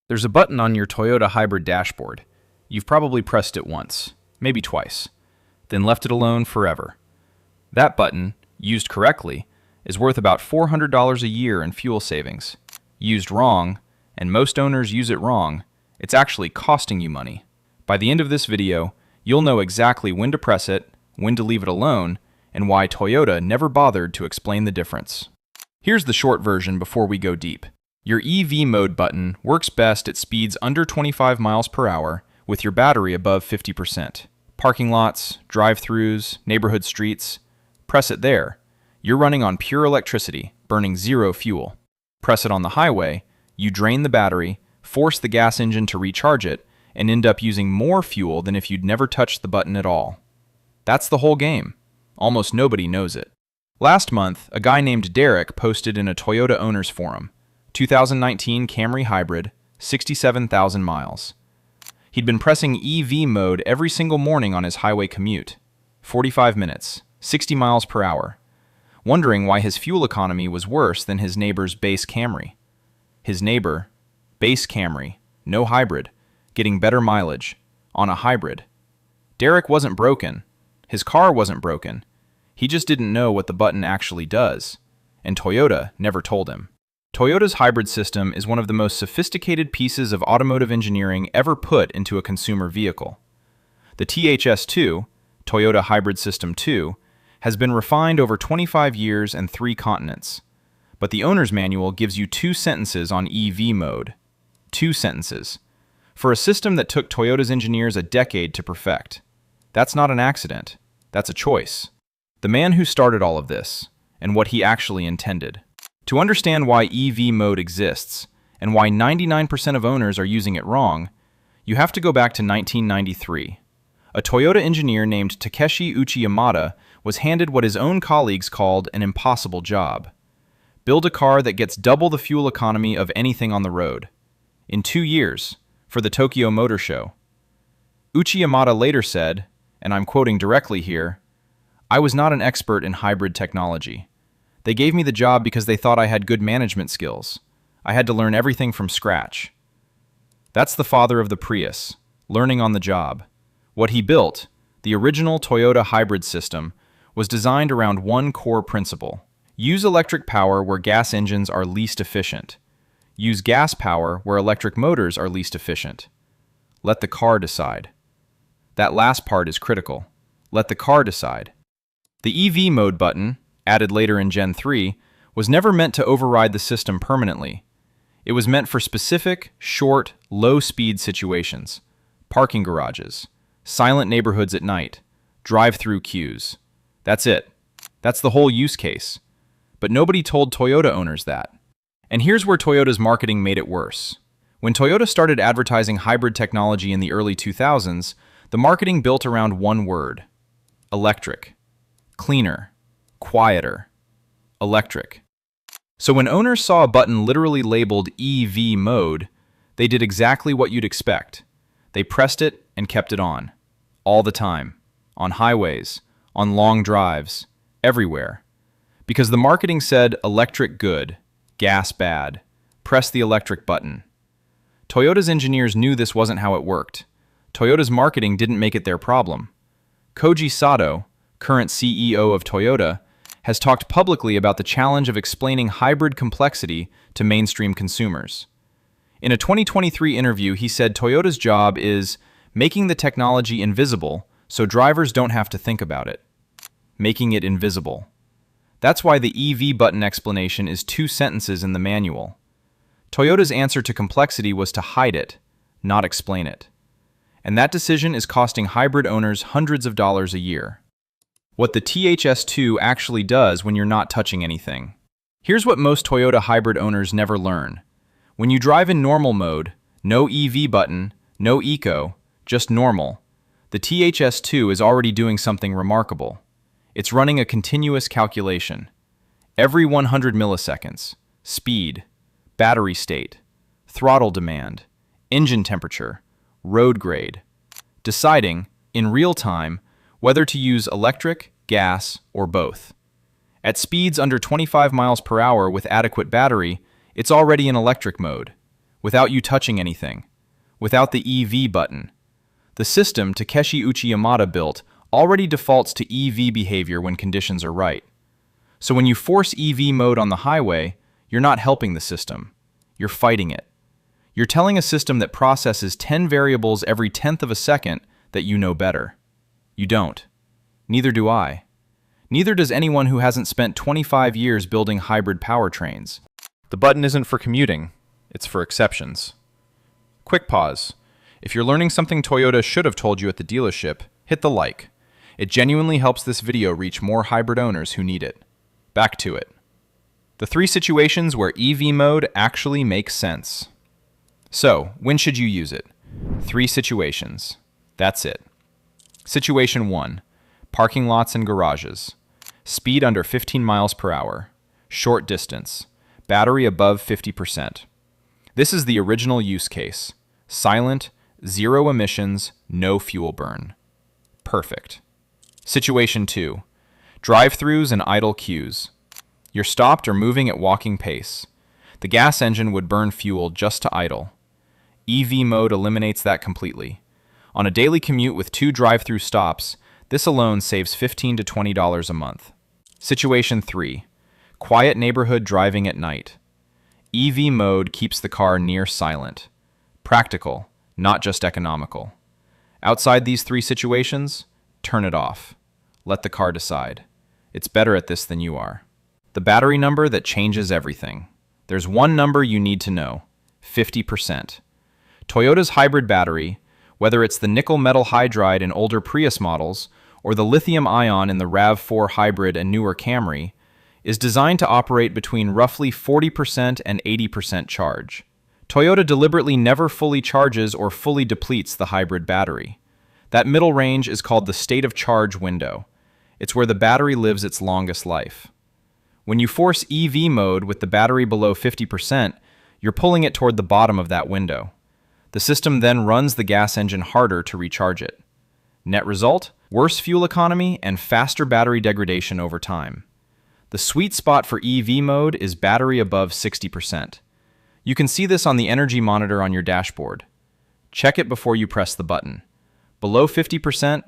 There's a button on your Toyota hybrid dashboard. You've probably pressed it once, maybe twice, then left it alone forever. That button, used correctly, is worth about $400 a year in fuel savings. Used wrong, and most owners use it wrong, it's actually costing you money. By the end of this video, you'll know exactly when to press it, when to leave it alone, and why Toyota never bothered to explain the difference. Here's the short version before we go deep. Your EV mode button works best at speeds under 25 miles per hour with your battery above 50%. Parking lots, drive-thrus, neighborhood streets. Press it there. You're running on pure electricity, burning zero fuel. Press it on the highway, you drain the battery, force the gas engine to recharge it, and end up using more fuel than if you'd never touched the button at all. That's the whole game. Almost nobody knows it. Last month, a guy named Derek posted in a Toyota owners forum, 2019 Camry Hybrid, 67,000 miles. He'd been pressing EV mode every single morning on his highway commute, 45 minutes, 60 miles per hour, wondering why his fuel economy was worse than his neighbor's base Camry. His neighbor, base Camry, no hybrid, getting better mileage, on a hybrid. Derek wasn't broken. His car wasn't broken. He just didn't know what the button actually does, and Toyota never told him. Toyota's hybrid system is one of the most sophisticated pieces of automotive engineering ever put into a consumer vehicle. The THS2, Toyota Hybrid System 2, has been refined over 25 years and 3 continents. But the owner's manual gives you 2 sentences on EV mode. 2 sentences. For a system that took Toyota's engineers a decade to perfect. That's not an accident. That's a choice. The man who started all of this, and what he actually intended. To understand why EV mode exists, and why 99% of owners are using it wrong, you have to go back to 1993. A Toyota engineer named Takeshi Uchiyamada was handed what his own colleagues called an impossible job. Build a car that gets double the fuel economy of anything on the road. In 2 years, for the Tokyo Motor Show. Uchiyamada later said, and I'm quoting directly here, "I was not an expert in hybrid technology. They gave me the job because they thought I had good management skills. I had to learn everything from scratch." That's the father of the Prius, learning on the job. What he built, the original Toyota hybrid system, was designed around one core principle. Use electric power where gas engines are least efficient. Use gas power where electric motors are least efficient. Let the car decide. That last part is critical. Let the car decide. The EV mode button, added later in Gen 3, was never meant to override the system permanently. It was meant for specific, short, low-speed situations. Parking garages, silent neighborhoods at night, drive-through queues. That's it. That's the whole use case. But nobody told Toyota owners that. And here's where Toyota's marketing made it worse. When Toyota started advertising hybrid technology in the early 2000s, the marketing built around one word: electric. Cleaner. Quieter. Electric. So when owners saw a button literally labeled EV mode, they did exactly what you'd expect. They pressed it and kept it on. All the time. On highways. On long drives. Everywhere. Because the marketing said electric good, gas bad. Press the electric button. Toyota's engineers knew this wasn't how it worked. Toyota's marketing didn't make it their problem. Koji Sato, current CEO of Toyota, has talked publicly about the challenge of explaining hybrid complexity to mainstream consumers. In a 2023 interview, he said Toyota's job is making the technology invisible so drivers don't have to think about it. Making it invisible. That's why the EV button explanation is 2 sentences in the manual. Toyota's answer to complexity was to hide it, not explain it. And that decision is costing hybrid owners hundreds of dollars a year. What the THS2 actually does when you're not touching anything. Here's what most Toyota hybrid owners never learn. When you drive in normal mode, no EV button, no eco, just normal, the THS2 is already doing something remarkable. It's running a continuous calculation. Every 100 milliseconds, speed, battery state, throttle demand, engine temperature, road grade, deciding, in real time, whether to use electric, gas, or both. At speeds under 25 miles per hour with adequate battery, it's already in electric mode. without you touching anything, without the EV button. The system Takeshi Uchiyamada built already defaults to EV behavior when conditions are right. So when you force EV mode on the highway, you're not helping the system. You're fighting it. You're telling a system that processes 10 variables every tenth of a second that you know better. You don't. Neither do I. Neither does anyone who hasn't spent 25 years building hybrid powertrains. The button isn't for commuting, it's for exceptions. Quick pause. If you're learning something Toyota should have told you at the dealership, hit the like. It genuinely helps this video reach more hybrid owners who need it. Back to it. The 3 situations where EV mode actually makes sense. So, when should you use it? 3 situations. That's it. Situation 1. Parking lots and garages. Speed under 15 miles per hour. Short distance. Battery above 50%. This is the original use case. Silent, zero emissions, no fuel burn. Perfect. Situation 2. Drive-thrus and idle queues. You're stopped or moving at walking pace. The gas engine would burn fuel just to idle. EV mode eliminates that completely. On a daily commute with 2 drive-thru stops, this alone saves $15 to $20 a month. Situation 3. Quiet neighborhood driving at night. EV mode keeps the car near silent. Practical, not just economical. Outside these 3 situations, turn it off. Let the car decide. It's better at this than you are. The battery number that changes everything. There's one number you need to know: 50%. Toyota's hybrid battery, whether it's the nickel metal hydride in older Prius models or the lithium ion in the RAV4 hybrid and newer Camry, is designed to operate between roughly 40% and 80% charge. Toyota deliberately never fully charges or fully depletes the hybrid battery. That middle range is called the state of charge window. It's where the battery lives its longest life. When you force EV mode with the battery below 50%, you're pulling it toward the bottom of that window. The system then runs the gas engine harder to recharge it. Net result? Worse fuel economy and faster battery degradation over time. The sweet spot for EV mode is battery above 60%. You can see this on the energy monitor on your dashboard. Check it before you press the button. Below 50%,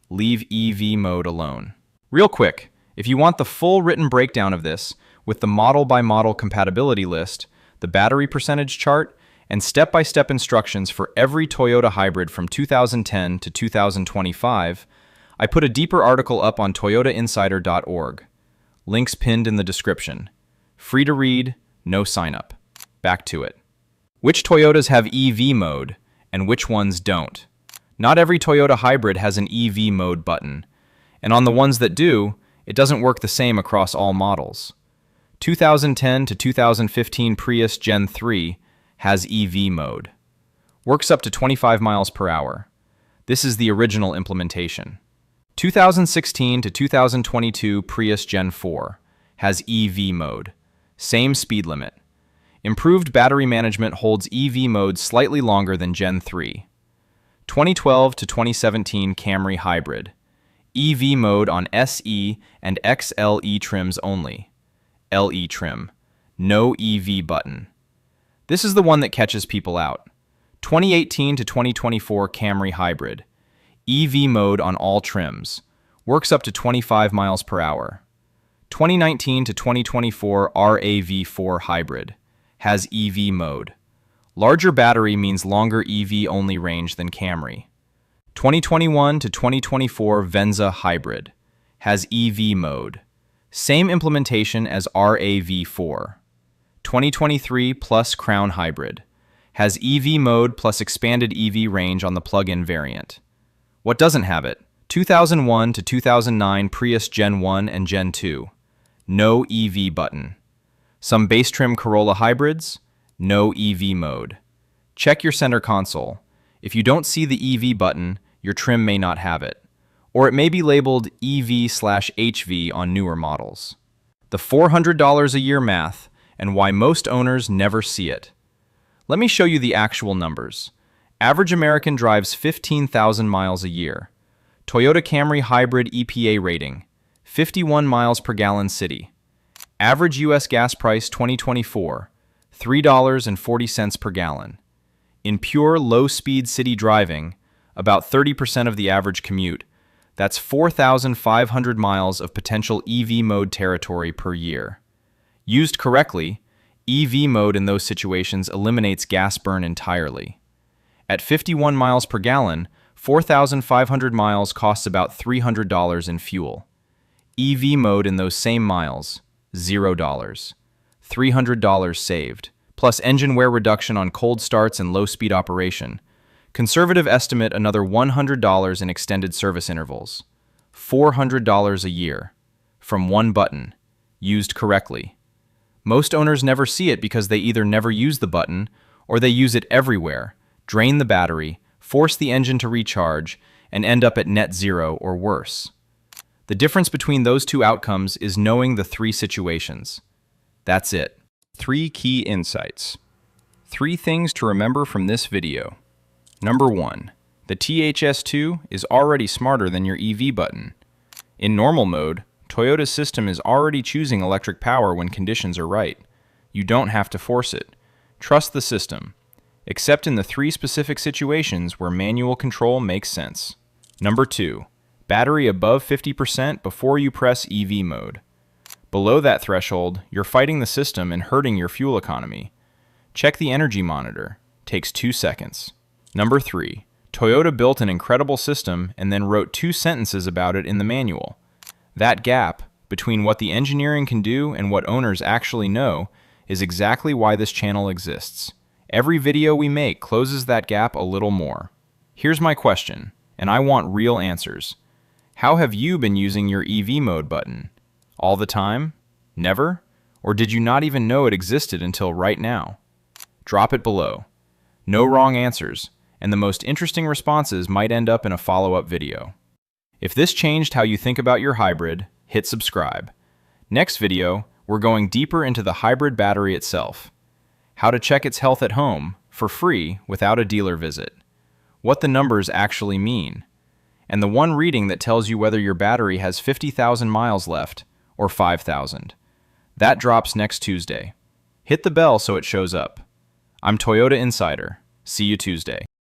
leave EV mode alone. Real quick, if you want the full written breakdown of this, with the model-by-model compatibility list, the battery percentage chart, and step-by-step instructions for every Toyota hybrid from 2010 to 2025, I put a deeper article up on toyotainsider.org. Links pinned in the description. Free to read, no sign-up. Back to it. Which Toyotas have EV mode, and which ones don't? Not every Toyota hybrid has an EV mode button, and on the ones that do, it doesn't work the same across all models. 2010 to 2015 Prius Gen 3 has EV mode. Works up to 25 miles per hour. This is the original implementation. 2016 to 2022 Prius Gen 4 has EV mode. Same speed limit. Improved battery management holds EV mode slightly longer than Gen 3. 2012 to 2017 Camry Hybrid. EV mode on SE and XLE trims only. LE trim. No EV button. This is the one that catches people out. 2018 to 2024 Camry Hybrid. EV mode on all trims. Works up to 25 miles per hour. 2019 to 2024 RAV4 Hybrid. Has EV mode. Larger battery means longer EV-only range than Camry. 2021 to 2024 Venza Hybrid. Has EV mode. Same implementation as RAV4. 2023 Plus Crown Hybrid. Has EV mode plus expanded EV range on the plug-in variant. What doesn't have it? 2001 to 2009 Prius Gen 1 and Gen 2. No EV button. Some base trim Corolla hybrids. No EV mode. Check your center console. If you don't see the EV button, your trim may not have it. Or it may be labeled EV/HV on newer models. The $400 a year math, and why most owners never see it. Let me show you the actual numbers. Average American drives 15,000 miles a year. Toyota Camry Hybrid EPA rating, 51 miles per gallon city. Average U.S. gas price 2024, $3.40 per gallon. In pure low-speed city driving, about 30% of the average commute, that's 4,500 miles of potential EV mode territory per year. Used correctly, EV mode in those situations eliminates gas burn entirely. At 51 miles per gallon, 4,500 miles costs about $300 in fuel. EV mode in those same miles, $0. $300 saved, plus engine wear reduction on cold starts and low-speed operation. Conservative estimate another $100 in extended service intervals. $400 a year. From one button. Used correctly. Most owners never see it because they either never use the button, or they use it everywhere, drain the battery, force the engine to recharge, and end up at net zero or worse. The difference between those two outcomes is knowing the three situations. That's it. 3 key insights. 3 things to remember from this video. Number 1. The THS2 is already smarter than your EV button. In normal mode, Toyota's system is already choosing electric power when conditions are right. You don't have to force it. Trust the system, except in the 3 specific situations where manual control makes sense. Number 2. Battery above 50% before you press EV mode. Below that threshold, you're fighting the system and hurting your fuel economy. Check the energy monitor. Takes 2 seconds. Number 3. Toyota built an incredible system and then wrote 2 sentences about it in the manual. That gap between what the engineering can do and what owners actually know is exactly why this channel exists. Every video we make closes that gap a little more. Here's my question, and I want real answers. How have you been using your EV mode button? All the time? Never? Or did you not even know it existed until right now? Drop it below. No wrong answers, and the most interesting responses might end up in a follow-up video. If this changed how you think about your hybrid, hit subscribe. Next video, we're going deeper into the hybrid battery itself. How to check its health at home, for free, without a dealer visit. What the numbers actually mean. And the one reading that tells you whether your battery has 50,000 miles left, or 5,000. That drops next Tuesday. Hit the bell so it shows up. I'm Toyota Insider. See you Tuesday.